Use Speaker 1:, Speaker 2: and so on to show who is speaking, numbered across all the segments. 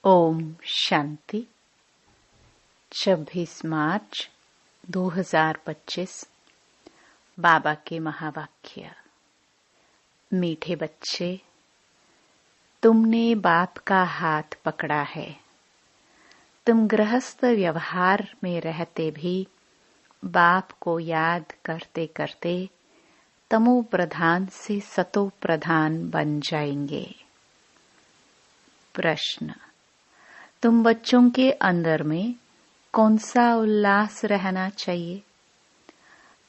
Speaker 1: ओम शांति। 26 मार्च 2025। बाबा के महावाक्य। मीठे बच्चे, तुमने बाप का हाथ पकड़ा है। तुम गृहस्थ व्यवहार में रहते भी बाप को याद करते करते तमो प्रधान से सतो प्रधान बन जाएंगे। प्रश्न: तुम बच्चों के अंदर में कौन सा उल्लास रहना चाहिए?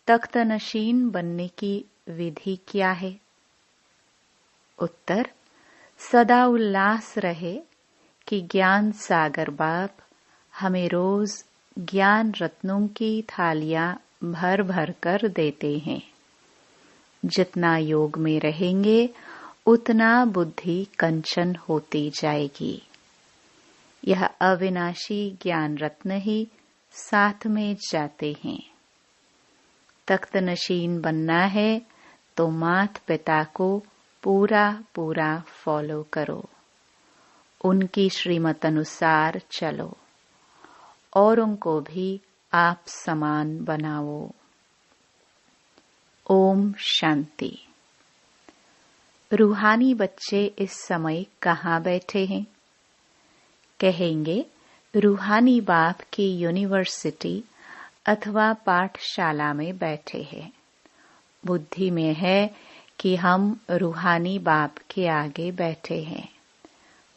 Speaker 1: तख्त नशीन बनने की विधि क्या है? उत्तर: सदा उल्लास रहे कि ज्ञान सागर बाप हमें रोज ज्ञान रत्नों की थालियां भर भर कर देते हैं। जितना योग में रहेंगे उतना बुद्धि कंचन होती जाएगी। यह अविनाशी ज्ञान रत्न ही साथ में जाते हैं। तख्त नशीन बनना है तो मात पिता को पूरा पूरा फॉलो करो, उनकी श्रीमत अनुसार चलो और उनको भी आप समान बनाओ। ओम शांति। रूहानी बच्चे इस समय कहाँ बैठे हैं? कहेंगे रूहानी बाप की यूनिवर्सिटी अथवा पाठशाला में बैठे हैं। बुद्धि में है कि हम रूहानी बाप के आगे बैठे हैं।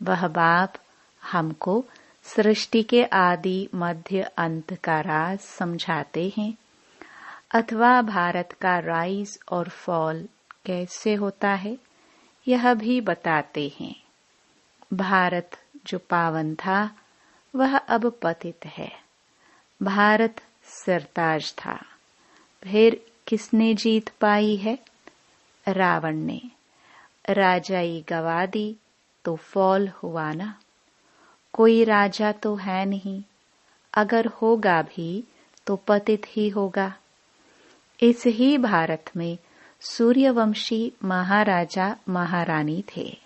Speaker 1: वह बाप हमको सृष्टि के आदि मध्य अंत का राज समझाते हैं, अथवा भारत का राइज और फॉल कैसे होता है यह भी बताते हैं। भारत जो पावन था वह अब पतित है। भारत सिरताज था, फिर किसने जीत पाई है? रावण ने। राजाई गवा दी तो फॉल हुआ ना। कोई राजा तो है नहीं, अगर होगा भी तो पतित ही होगा। इस ही भारत में सूर्यवंशी महाराजा महारानी थे।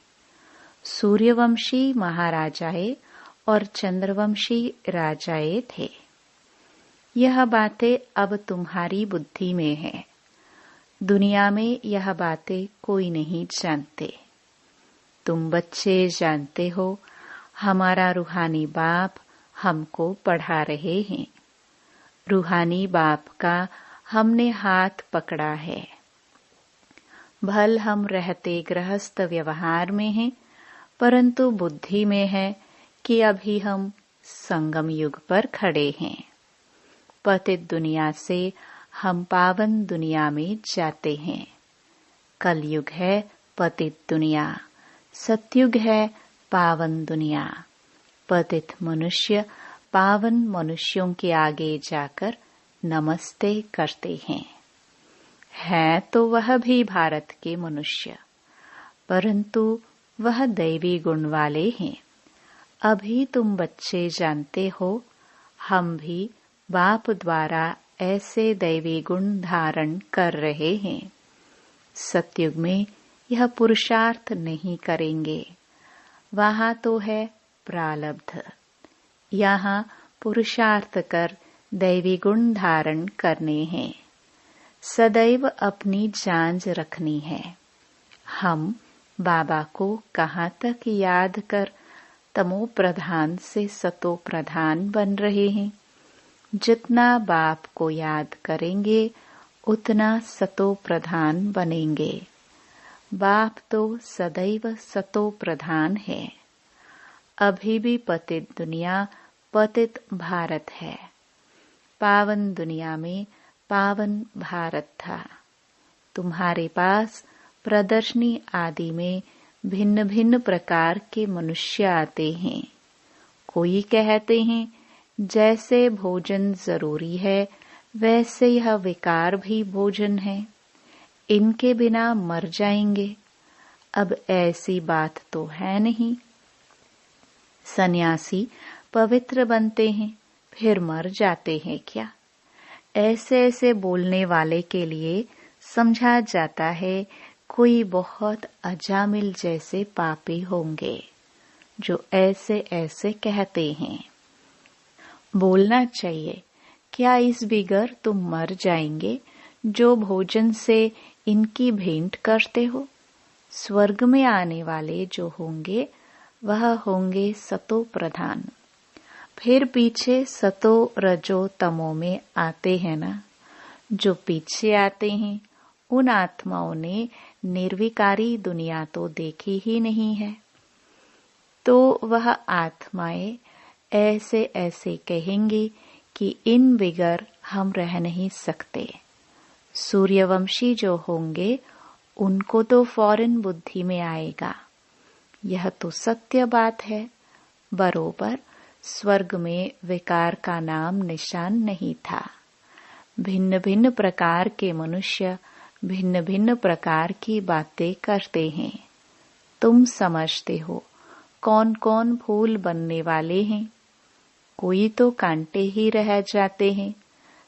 Speaker 1: सूर्यवंशी महाराजाए और चंद्रवंशी राजाए थे। यह बातें अब तुम्हारी बुद्धि में है। दुनिया में यह बातें कोई नहीं जानते। तुम बच्चे जानते हो। हमारा रूहानी बाप हमको पढ़ा रहे हैं। रूहानी बाप का हमने हाथ पकड़ा है। भल हम रहते गृहस्थ व्यवहार में हैं, परंतु बुद्धि में है कि अभी हम संगम युग पर खड़े हैं। पतित दुनिया से हम पावन दुनिया में जाते हैं। कलयुग है पतित दुनिया, सतयुग है पावन दुनिया। पतित मनुष्य पावन मनुष्यों के आगे जाकर नमस्ते करते हैं। है तो वह भी भारत के मनुष्य, परंतु वह दैवी गुण वाले हैं। अभी तुम बच्चे जानते हो, हम भी बाप द्वारा ऐसे दैवी गुण धारण कर रहे हैं। सतयुग में यह पुरुषार्थ नहीं करेंगे, वहां तो है प्रारब्ध। यहाँ पुरुषार्थ कर दैवी गुण धारण करने हैं। सदैव अपनी जांच रखनी है। हम बाबा को कहाँ तक याद कर तमो प्रधान से सतो प्रधान बन रहे हैं। जितना बाप को याद करेंगे उतना सतो प्रधान बनेंगे। बाप तो सदैव सतो प्रधान है। अभी भी पतित दुनिया पतित भारत है। पावन दुनिया में पावन भारत था। तुम्हारे पास प्रदर्शनी आदि में भिन्न भिन्न प्रकार के मनुष्य आते हैं। कोई कहते हैं जैसे भोजन जरूरी है वैसे यह विकार भी भोजन है, इनके बिना मर जाएंगे। अब ऐसी बात तो है नहीं। सन्यासी पवित्र बनते हैं फिर मर जाते हैं क्या? ऐसे ऐसे बोलने वाले के लिए समझा जाता है कोई बहुत अजामिल जैसे पापी होंगे। जो ऐसे ऐसे कहते हैं। बोलना चाहिए, क्या इस बिगर तुम मर जाएंगे जो भोजन से इनकी भेंट करते हो? स्वर्ग में आने वाले जो होंगे वह होंगे सतो प्रधान। फिर पीछे सतो रजो तमो में आते हैं ना। जो पीछे आते हैं उन आत्माओं ने निर्विकारी दुनिया तो देखी ही नहीं है, तो वह आत्माएं ऐसे ऐसे कहेंगी कि इन बिगर हम रह नहीं सकते। सूर्यवंशी जो होंगे उनको तो फौरन बुद्धि में आएगा, यह तो सत्य बात है। बरोबर स्वर्ग में विकार का नाम निशान नहीं था। भिन्न भिन्न प्रकार के मनुष्य भिन्न भिन्न प्रकार की बातें करते हैं। तुम समझते हो कौन कौन फूल बनने वाले हैं? कोई तो कांटे ही रह जाते हैं।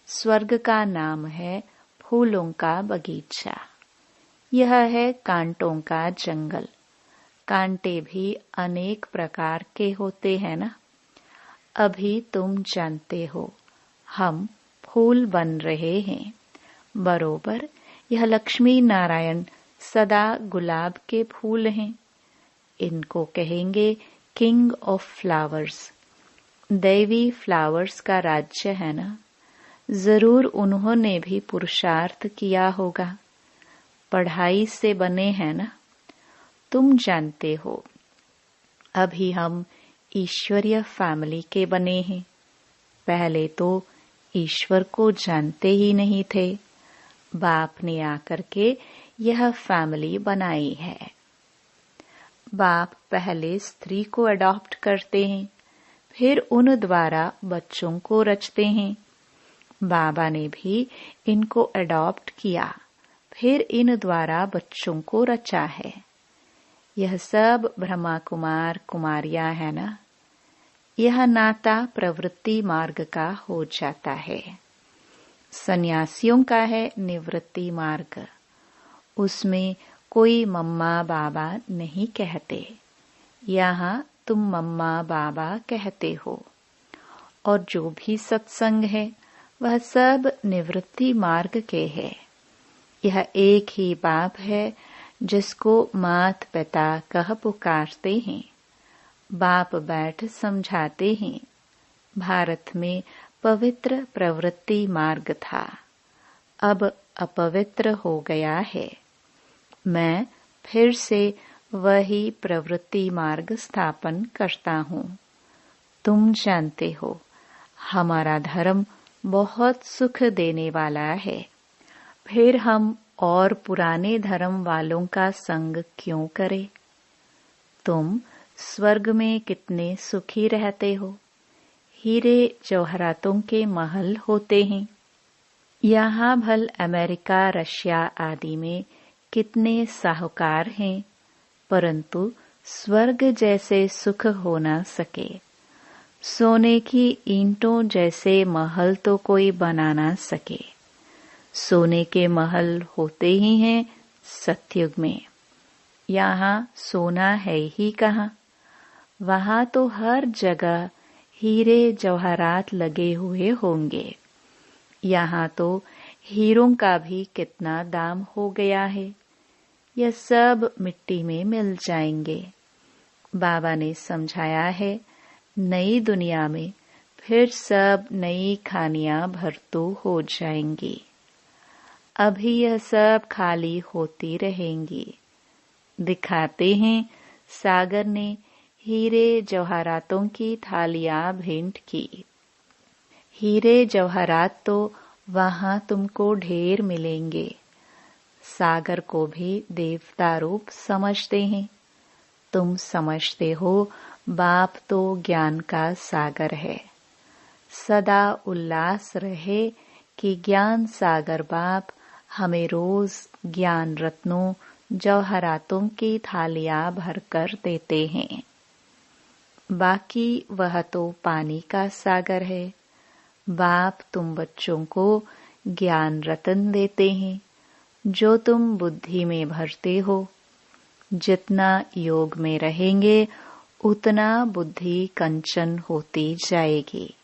Speaker 1: स्वर्ग का नाम है फूलों का बगीचा। यह है कांटों का जंगल। कांटे भी अनेक प्रकार के होते हैं ना। अभी तुम जानते हो हम फूल बन रहे हैं। बरोबर यह लक्ष्मी नारायण सदा गुलाब के फूल हैं। इनको कहेंगे किंग ऑफ फ्लावर्स। दैवी फ्लावर्स का राज्य है ना। जरूर उन्होंने भी पुरुषार्थ किया होगा। पढ़ाई से बने हैं ना। तुम जानते हो अभी हम ईश्वरीय फैमिली के बने हैं। पहले तो ईश्वर को जानते ही नहीं थे। बाप ने आकर के यह फैमिली बनाई है। बाप पहले स्त्री को अडॉप्ट करते हैं, फिर उन द्वारा बच्चों को रचते हैं। बाबा ने भी इनको अडॉप्ट किया, फिर इन द्वारा बच्चों को रचा है। यह सब ब्रह्मा कुमार कुमारियां है ना। यह नाता प्रवृत्ति मार्ग का हो जाता है। सन्यासियों का है निवृत्ति मार्ग। उसमें कोई मम्मा बाबा नहीं कहते। यहाँ तुम मम्मा बाबा कहते हो। और जो भी सत्संग है वह सब निवृत्ति मार्ग के है। यह एक ही बाप है जिसको मात पिता कह पुकारते हैं। बाप बैठ समझाते हैं। भारत में पवित्र प्रवृत्ति मार्ग था, अब अपवित्र हो गया है। मैं फिर से वही प्रवृत्ति मार्ग स्थापन करता हूँ। तुम जानते हो हमारा धर्म बहुत सुख देने वाला है। फिर हम और पुराने धर्म वालों का संग क्यों करें? तुम स्वर्ग में कितने सुखी रहते हो। हीरे जवाहरातों के महल होते हैं। यहाँ भल अमेरिका रशिया आदि में कितने साहूकार हैं, परंतु स्वर्ग जैसे सुख हो न सके। सोने की ईंटों जैसे महल तो कोई बना ना सके। सोने के महल होते ही हैं सतयुग में। यहाँ सोना है ही कहाँ। वहाँ तो हर जगह हीरे जवाहरात लगे हुए होंगे। यहाँ तो हीरों का भी कितना दाम हो गया है। यह सब मिट्टी में मिल जाएंगे। बाबा ने समझाया है नई दुनिया में फिर सब नई खानियां भरतू हो जाएंगी। अभी यह सब खाली होती रहेंगी। दिखाते हैं सागर ने हीरे जवाहरातों की थालियां भेंट की। हीरे जवाहरात तो वहां तुमको ढेर मिलेंगे। सागर को भी देवता रूप समझते हैं। तुम समझते हो बाप तो ज्ञान का सागर है। सदा उल्लास रहे कि ज्ञान सागर बाप हमें रोज ज्ञान रत्नों जवाहरातों की थालियां भरकर देते हैं। बाकी वह तो पानी का सागर है। बाप तुम बच्चों को ज्ञान रत्न देते हैं जो तुम बुद्धि में भरते हो। जितना योग में रहेंगे उतना बुद्धि कंचन होती जाएगी।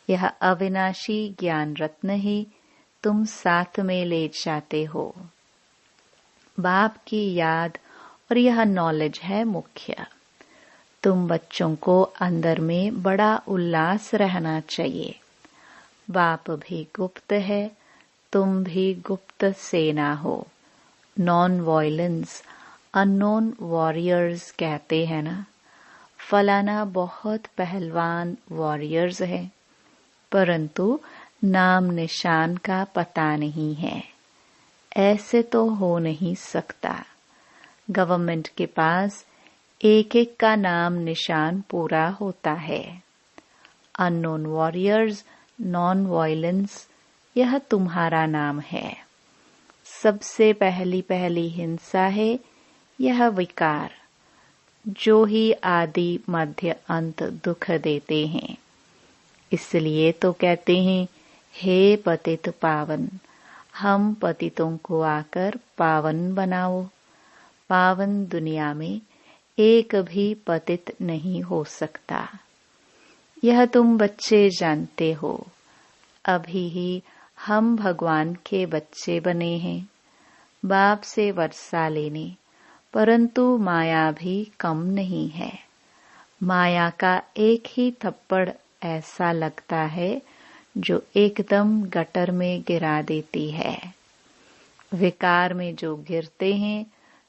Speaker 1: यह अविनाशी ज्ञान रत्न ही तुम साथ में ले जाते हो। बाप की याद और यह नॉलेज है मुख्य। तुम बच्चों को अंदर में बड़ा उल्लास रहना चाहिए। बाप भी गुप्त है, तुम भी गुप्त सेना हो। नॉन वॉयलेंस अननोन वॉरियर्स कहते हैं ना। फलाना बहुत पहलवान वॉरियर्स है, परंतु नाम निशान का पता नहीं है। ऐसे तो हो नहीं सकता। गवर्नमेंट के पास एक एक का नाम निशान पूरा होता है। अननोन वॉरियर्स, नॉन वॉयलेंस, यह तुम्हारा नाम है। सबसे पहली हिंसा है यह विकार, जो ही आदि मध्य अंत दुख देते हैं। इसलिए तो कहते हैं, हे पतित पावन, हम पतितों को आकर पावन बनाओ। पावन दुनिया में एक भी पतित नहीं हो सकता। यह तुम बच्चे जानते हो। अभी ही हम भगवान के बच्चे बने हैं, बाप से वर्षा लेने, परंतु माया भी कम नहीं है। माया का एक ही थप्पड़ ऐसा लगता है जो एकदम गटर में गिरा देती है। विकार में जो गिरते हैं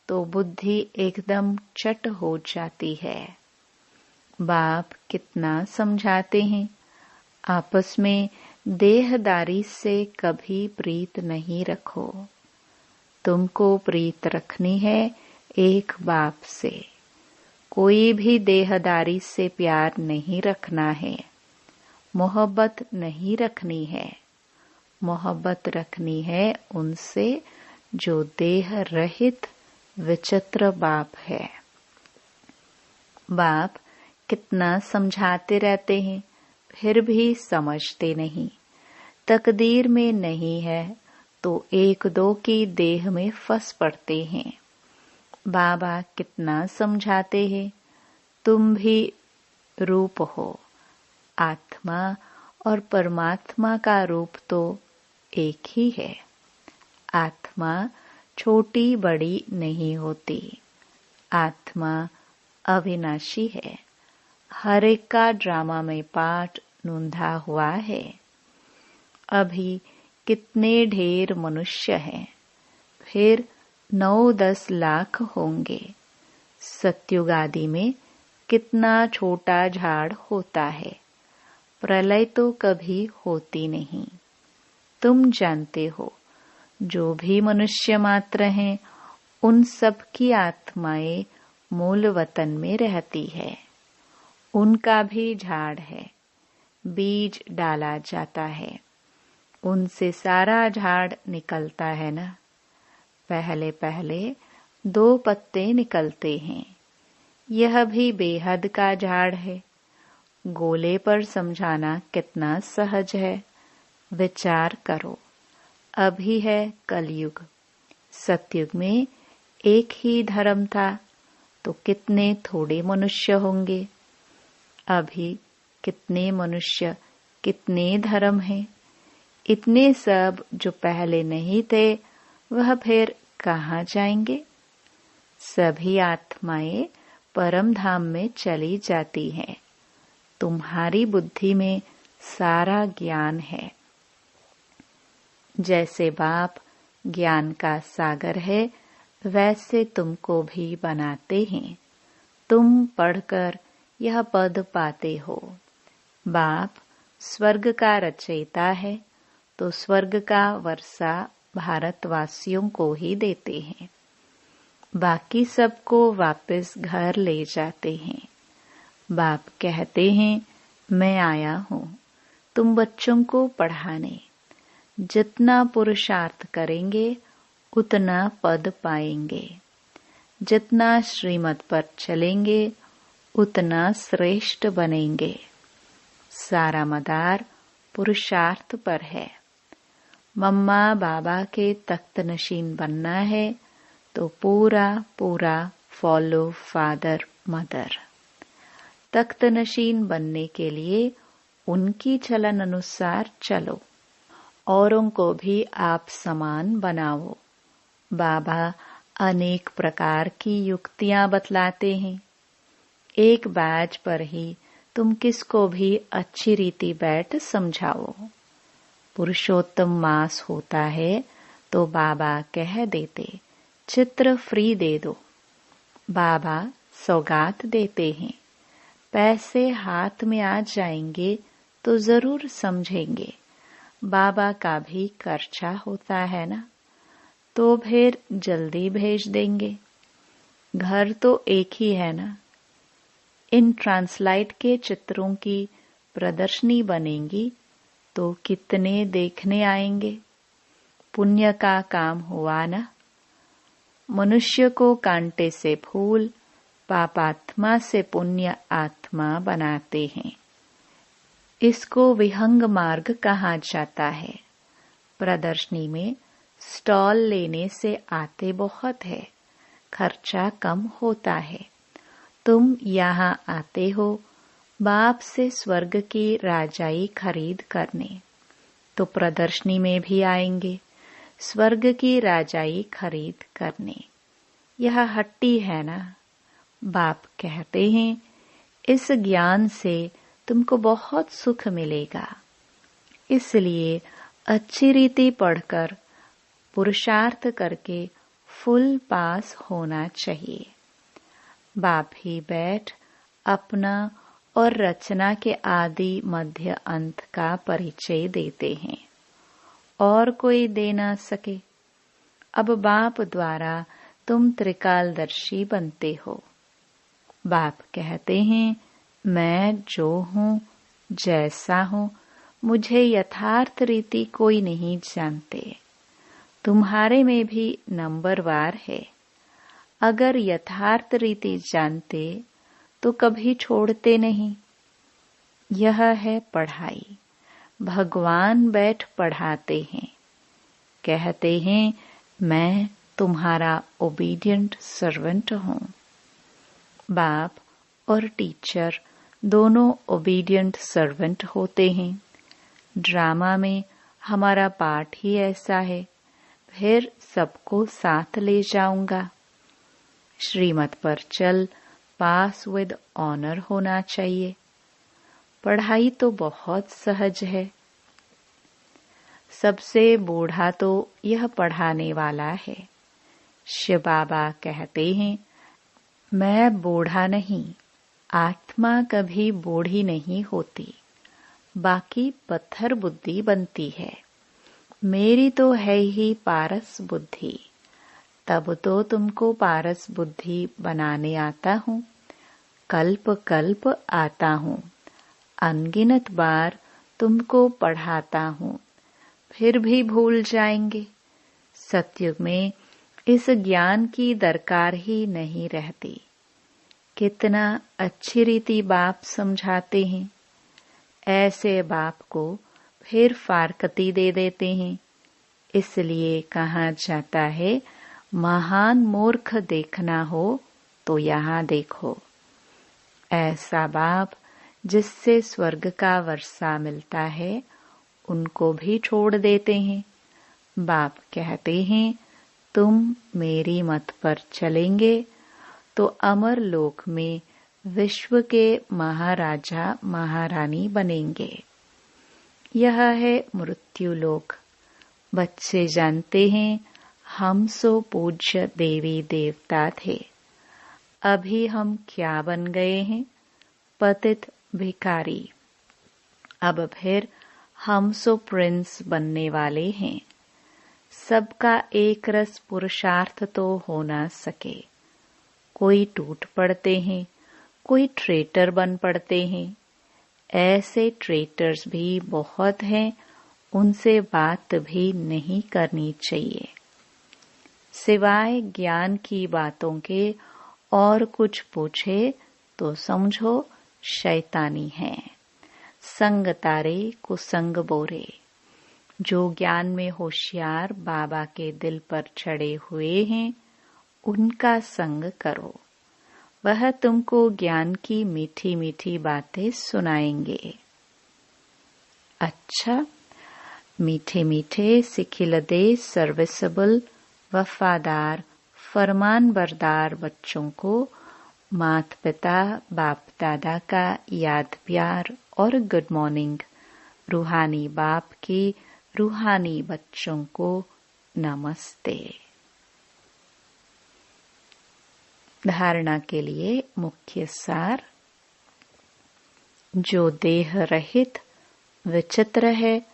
Speaker 1: तो बुद्धि एकदम चट हो जाती है। बाप कितना समझाते हैं, आपस में देहदारी से कभी प्रीत नहीं रखो। तुमको प्रीत रखनी है एक बाप से। कोई भी देहदारी से प्यार नहीं रखना है। मोहब्बत नहीं रखनी है। मोहब्बत रखनी है उनसे जो देह रहित विचित्र बाप है। बाप कितना समझाते रहते हैं, फिर भी समझते नहीं। तकदीर में नहीं है तो एक दो की देह में फंस पड़ते हैं। बाबा कितना समझाते हैं, तुम भी रूप हो। आत्मा और परमात्मा का रूप तो एक ही है। आत्मा छोटी बड़ी नहीं होती। आत्मा अविनाशी है। हर एक का ड्रामा में पार्ट नूंधा हुआ है। अभी कितने ढेर मनुष्य हैं, फिर 9-10 लाख होंगे। सत्युग आदि में कितना छोटा झाड़ होता है। प्रलय तो कभी होती नहीं। तुम जानते हो, जो भी मनुष्य मात्र हैं, उन सब की आत्माएं मूल वतन में रहती है। उनका भी झाड़ है, बीज डाला जाता है, उनसे सारा झाड़ निकलता है ना। पहले पहले 2 पत्ते निकलते हैं। यह भी बेहद का झाड़ है। गोले पर समझाना कितना सहज है। विचार करो, अभी है कलयुग। सतयुग में एक ही धर्म था तो कितने थोड़े मनुष्य होंगे। अभी कितने मनुष्य, कितने धर्म हैं। इतने सब जो पहले नहीं थे, वह फिर कहाँ जाएंगे। सभी आत्माएं परम धाम में चली जाती हैं। तुम्हारी बुद्धि में सारा ज्ञान है। जैसे बाप ज्ञान का सागर है, वैसे तुमको भी बनाते हैं। तुम पढ़कर यह पद पाते हो। बाप स्वर्ग का रचयिता है, तो स्वर्ग का वर्षा भारतवासियों को ही देते हैं। बाकी सबको वापस घर ले जाते हैं। बाप कहते हैं, मैं आया हूँ तुम बच्चों को पढ़ाने। जितना पुरुषार्थ करेंगे उतना पद पाएंगे। जितना श्रीमत पर चलेंगे उतना श्रेष्ठ बनेंगे। सारा मदार पुरुषार्थ पर है। मम्मा बाबा के तख्त नशीन बनना है तो पूरा पूरा फॉलो फादर मदर। तख्त नशीन बनने के लिए उनकी चलन अनुसार चलो, औरों को भी आप समान बनाओ। बाबा अनेक प्रकार की युक्तियां बतलाते हैं। एक बैच पर ही तुम किसको भी अच्छी रीति बैठ समझाओ। पुरुषोत्तम मास होता है तो बाबा कह देते चित्र फ्री दे दो। बाबा सौगात देते हैं, पैसे हाथ में आ जाएंगे तो जरूर समझेंगे। बाबा का भी खर्चा होता है ना, तो फिर जल्दी भेज देंगे। घर तो एक ही है ना। इन ट्रांसलाइट के चित्रों की प्रदर्शनी बनेगी तो कितने देखने आएंगे। पुण्य का काम हुआ ना। मनुष्य को कांटे से फूल, पापात्मा से पुण्य आत्मा बनाते हैं। इसको विहंग मार्ग कहा जाता है। प्रदर्शनी में स्टॉल लेने से आते बहुत है, खर्चा कम होता है। तुम यहाँ आते हो बाप से स्वर्ग की राजाई खरीद करने, तो प्रदर्शनी में भी आएंगे स्वर्ग की राजाई खरीद करने। यह हट्टी है ना। बाप कहते हैं इस ज्ञान से तुमको बहुत सुख मिलेगा। इसलिए अच्छी रीति पढ़कर पुरुषार्थ करके फुल पास होना चाहिए। बाप ही बैठ अपना और रचना के आदि मध्य अंत का परिचय देते हैं, और कोई दे ना सके। अब बाप द्वारा तुम त्रिकालदर्शी बनते हो। बाप कहते हैं मैं जो हूँ, जैसा हूँ, मुझे यथार्थ रीति कोई नहीं जानते। तुम्हारे में भी नंबरवार है। अगर यथार्थ रीति जानते तो कभी छोड़ते नहीं। यह है पढ़ाई। भगवान बैठ पढ़ाते हैं। कहते हैं मैं तुम्हारा ओबीडिएंट सर्वेंट हूँ। बाप और टीचर दोनों ओबीडिएंट सर्वेंट होते हैं। ड्रामा में हमारा पाठ ही ऐसा है। फिर सबको साथ ले जाऊंगा। श्रीमत पर चल पास विद ऑनर होना चाहिए। पढ़ाई तो बहुत सहज है। सबसे बूढ़ा तो यह पढ़ाने वाला है। शिव बाबा कहते हैं मैं बूढ़ा नहीं, आत्मा कभी बूढ़ी नहीं होती, बाकी पत्थर बुद्धि बनती है। मेरी तो है ही पारस बुद्धि, तब तो तुमको पारस बुद्धि बनाने आता हूँ। कल्प कल्प आता हूँ, अनगिनत बार तुमको पढ़ाता हूँ, फिर भी भूल जाएंगे। सत्युग में इस ज्ञान की दरकार ही नहीं रहती। कितना अच्छी रीति बाप समझाते हैं। ऐसे बाप को फिर फारकती दे देते हैं। इसलिए कहा जाता है महान मूर्ख देखना हो तो यहाँ देखो। ऐसा बाप जिससे स्वर्ग का वर्षा मिलता है, उनको भी छोड़ देते हैं। बाप कहते हैं तुम मेरी मत पर चलेंगे तो अमर लोक में विश्व के महाराजा महारानी बनेंगे। यह है मृत्यु लोक। बच्चे जानते हैं हम सो पूज्य देवी देवता थे। अभी हम क्या बन गए हैं? पतित भिखारी। अब फिर हम सो प्रिंस बनने वाले हैं। सबका एक रस पुरुषार्थ तो हो ना सके। कोई टूट पड़ते हैं, कोई ट्रेटर बन पड़ते हैं। ऐसे ट्रेटर्स भी बहुत हैं, उनसे बात भी नहीं करनी चाहिए। सिवाय ज्ञान की बातों के और कुछ पूछे तो समझो शैतानी है। संग तारे कुसंग बोरे। जो ज्ञान में होशियार बाबा के दिल पर चढ़े हुए हैं, उनका संग करो। वह तुमको ज्ञान की मीठी मीठी बातें सुनाएंगे। अच्छा, मीठे मीठे, सिखिलदे, सर्विसेबल, वफादार, फरमान बरदार बच्चों को माता पिता बाप दादा का याद प्यार और गुड मॉर्निंग। रूहानी बाप की रूहानी बच्चों को नमस्ते। धारणा के लिए मुख्य सार। जो देह रहित विचित्र है,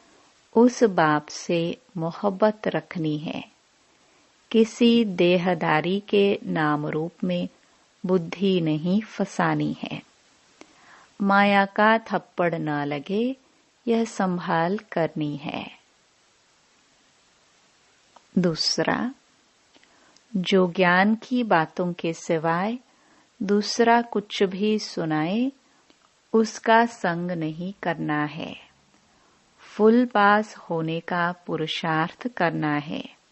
Speaker 1: उस बाप से मोहब्बत रखनी है। किसी देहदारी के नाम रूप में बुद्धि नहीं फंसानी है। माया का थप्पड़ न लगे, यह संभाल करनी है। दूसरा, जो ज्ञान की बातों के सिवाय दूसरा कुछ भी सुनाए, उसका संग नहीं करना है। फुल पास होने का पुरुषार्थ करना है।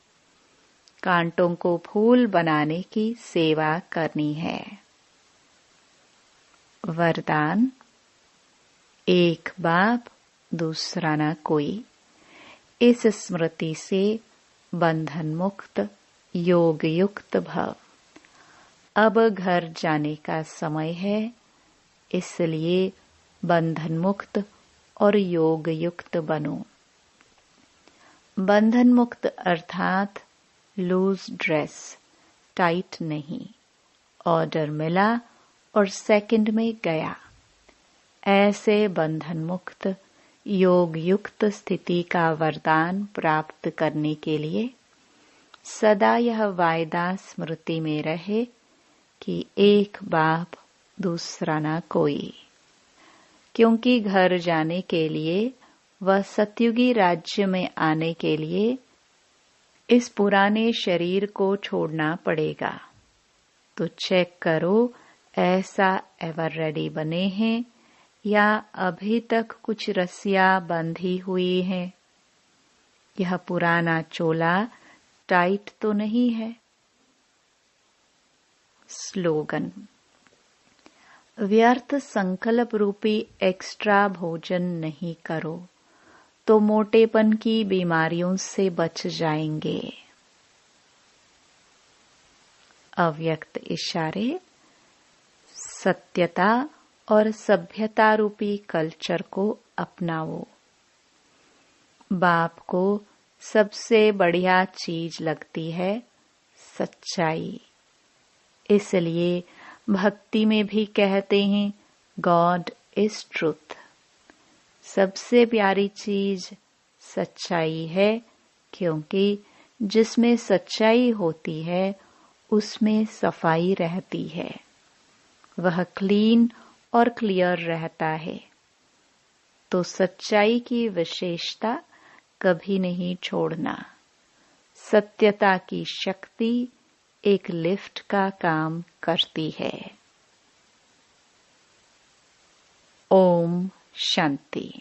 Speaker 1: कांटों को फूल बनाने की सेवा करनी है। वरदान। एक बाप, दूसरा न कोई। इस स्मृति से बंधन मुक्त, योग युक्त भव। अब घर जाने का समय है, इसलिए बंधन मुक्त और योग युक्त बनो। बंधन मुक्त अर्थात लूज ड्रेस, टाइट नहीं। ऑर्डर मिला और सेकंड में गया। ऐसे बंधन मुक्त योग युक्त स्थिति का वरदान प्राप्त करने के लिए सदा यह वायदा स्मृति में रहे कि एक बाप, दूसरा ना कोई। क्योंकि घर जाने के लिए व सतयुगी राज्य में आने के लिए इस पुराने शरीर को छोड़ना पड़ेगा। तो चेक करो, ऐसा एवर रेडी बने हैं या अभी तक कुछ रस्सियां बंधी हुई हैं। यह पुराना चोला टाइट तो नहीं है। स्लोगन। व्यर्थ संकल्प रूपी एक्स्ट्रा भोजन नहीं करो तो मोटेपन की बीमारियों से बच जाएंगे। अव्यक्त इशारे। सत्यता और सभ्यता रूपी कल्चर को अपनाओ। बाप को सबसे बढ़िया चीज लगती है सच्चाई। इसलिए भक्ति में भी कहते हैं गॉड इज ट्रूथ। सबसे प्यारी चीज सच्चाई है, क्योंकि जिसमें सच्चाई होती है उसमें सफाई रहती है। वह क्लीन और क्लियर रहता है। तो सच्चाई की विशेषता कभी नहीं छोड़ना। सत्यता की शक्ति एक लिफ्ट का काम करती है। ओम शांति।